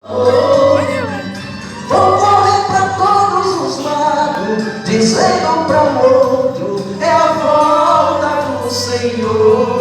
Vou correr pra todos os lados, dizendo pra um outro, é a volta do Senhor.